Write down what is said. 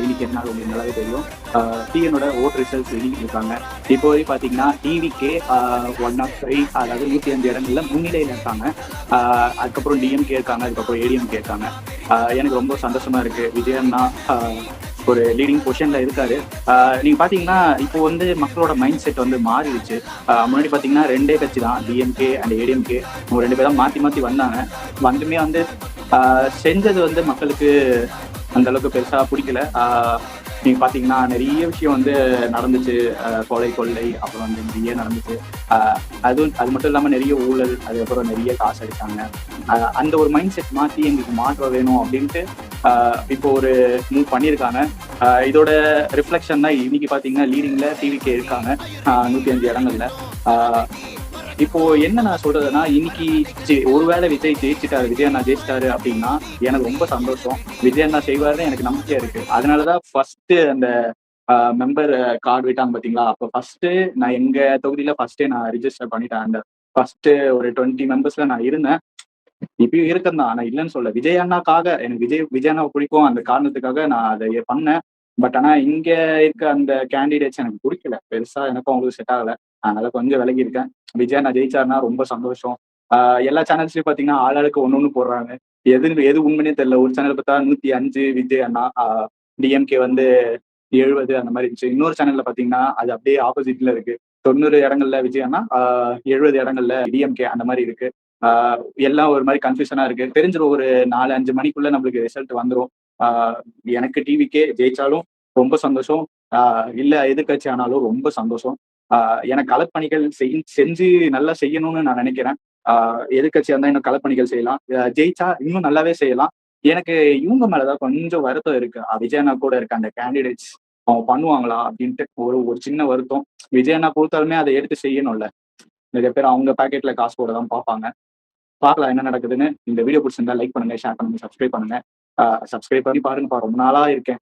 இன்னைக்கு என்ன நாள் உங்களுக்கு நல்லாவே தெரியும். டிஎனோட ஓட் ரிசல்ட்ஸ் வெளியிட்டிருக்காங்க. இப்போதைக்கு பார்த்தீங்கன்னா டிவிகே 105 அதாவது 105 இடங்கள்ல முன்னிலையில் இருக்காங்க. அதுக்கப்புறம் டிஎம்கே இருக்காங்க, அதுக்கப்புறம் ஏடிஎம்கே இருக்காங்க. எனக்கு ரொம்ப சந்தோஷமா இருக்கு. விஜய் அண்ணா ஒரு லீடிங் பொசிஷன்ல இருக்காரு. நீங்க பாத்தீங்கன்னா இப்போ வந்து மக்களோட மைண்ட் செட் வந்து மாறிடுச்சு. முன்னாடி பாத்தீங்கன்னா ரெண்டே கட்சி தான், டிஎம்கே அண்ட் ஏடிஎம்கே. அவங்க 2 பேரும் மாத்தி மாத்தி வந்தாங்க. வந்துமே வந்து செஞ்சது வந்து மக்களுக்கு அந்த அளவுக்கு பெருசா பிடிக்கல. நீங்க பாத்தீங்கன்னா நிறைய விஷயம் வந்து நடந்துச்சு. கொலை கொள்ளை அப்புறம் வந்து நிறைய நடந்துச்சு. அது மட்டும் இல்லாம நிறைய ஊழல், அதுக்கப்புறம் நிறைய காசு அடிச்சாங்க. அந்த ஒரு மைண்ட் செட் மாத்தி எங்களுக்கு மாற்றம் வேணும் அப்படின்ட்டு இப்போ ஒரு மூவ் பண்ணியிருக்காங்க. இதோட ரிஃப்ளெக்ஷன் தான் இன்னைக்கு பாத்தீங்கன்னா லீடிங்ல டிவிகே இருக்காங்க 105 இடங்கள்ல. இப்போ என்ன நான் சொல்றதுன்னா, இன்னைக்கு ஒருவேளை விஜய் ஜெயிச்சுட்டாரு, விஜய் அண்ணா ஜெயிச்சிட்டாரு அப்படின்னா எனக்கு ரொம்ப சந்தோஷம். விஜய் அண்ணா செய்வாருன்னு எனக்கு நம்பிக்கையா இருக்கு. அதனாலதான் ஃபர்ஸ்ட் அந்த மெம்பர் கார்டு விட்டாங்க பாத்தீங்களா, அப்ப ஃபர்ஸ்ட் நான் எங்க தொகுதியில ஃபர்ஸ்டே நான் ரிஜிஸ்டர் பண்ணிட்டேன். அந்த ஃபர்ஸ்ட் ஒரு 20 மெம்பர்ஸ்ல நான் இருந்தேன். இப்பயும் இருக்கேன் தான், ஆனா இல்லைன்னு சொல்ல. விஜய் அண்ணாக்காக எனக்கு விஜய் அண்ணாவை பிடிக்கும், அந்த காரணத்துக்காக நான் அதை பண்ணேன். பட் ஆனா இங்க இருக்க அந்த கேண்டிடேட்ஸ் எனக்கு பிடிக்கல. பெருசா எனக்கும் அவங்களுக்கு செட் ஆகல. அதனால கொஞ்சம் விலகி இருக்கேன். விஜய் அண்ணா ஜெயிச்சாருன்னா ரொம்ப சந்தோஷம். எல்லா சேனல்ஸ்லயும் பாத்தீங்கன்னா ஆளாளுக்கு ஒண்ணு போடுறாங்க. எது உண்மைனே தெரியல. ஒரு சேனல் பார்த்தா 105 விஜய் அண்ணா, டிஎம்கே வந்து 70 அந்த மாதிரி இருந்துச்சு. இன்னொரு சேனல்ல பாத்தீங்கன்னா அது அப்படியே ஆப்போசிட்ல இருக்கு. 90 இடங்கள்ல விஜய் அண்ணா, 70 இடங்கள்ல டிஎம்கே அந்த மாதிரி இருக்கு. எல்லாம் ஒரு மாதிரி கன்ஃபியூஷனா இருக்கு. தெரிஞ்சிடும் ஒரு 4-5 மணிக்குள்ள நம்மளுக்கு ரிசல்ட் வந்துடும். எனக்கு டிவிக்கே ஜெயிச்சாலும் ரொம்ப சந்தோஷம், இல்ல எதிர்கட்சி ஆனாலும் ரொம்ப சந்தோஷம். எனக்கு களப்பணிகள் செஞ்சு நல்லா செய்யணும்னு நான் நினைக்கிறேன். எதிர்கட்சியா இருந்தா இன்னும் களப்பணிகள் செய்யலாம். ஜெயிச்சா இன்னும் நல்லாவே செய்யலாம். எனக்கு இவங்க மேலதான் கொஞ்சம் வருத்தம் இருக்கு. விஜயண்ணா கூட இருக்க அந்த கேண்டிடேட்ஸ் அவங்க பண்ணுவாங்களா அப்படின்ட்டு ஒரு சின்ன வருத்தம். விஜயண்ணா பொறுத்தாலுமே அதை எடுத்து செய்யணும்ல. நிறைய பேர் அவங்க பாக்கெட்ல காசு போட தான் பார்ப்பாங்க. பார்க்கலாம் என்ன நடக்குதுன்னு. இந்த வீடியோ பிடிச்சிருந்தா லைக் பண்ணுங்க, ஷேர் பண்ணுங்க, சப்ஸ்கிரைப் பண்ணுங்க. சப்ஸ்கிரைப் பண்ணி பாருங்கப்பா, ரொம்ப நாளா இருக்கேன்.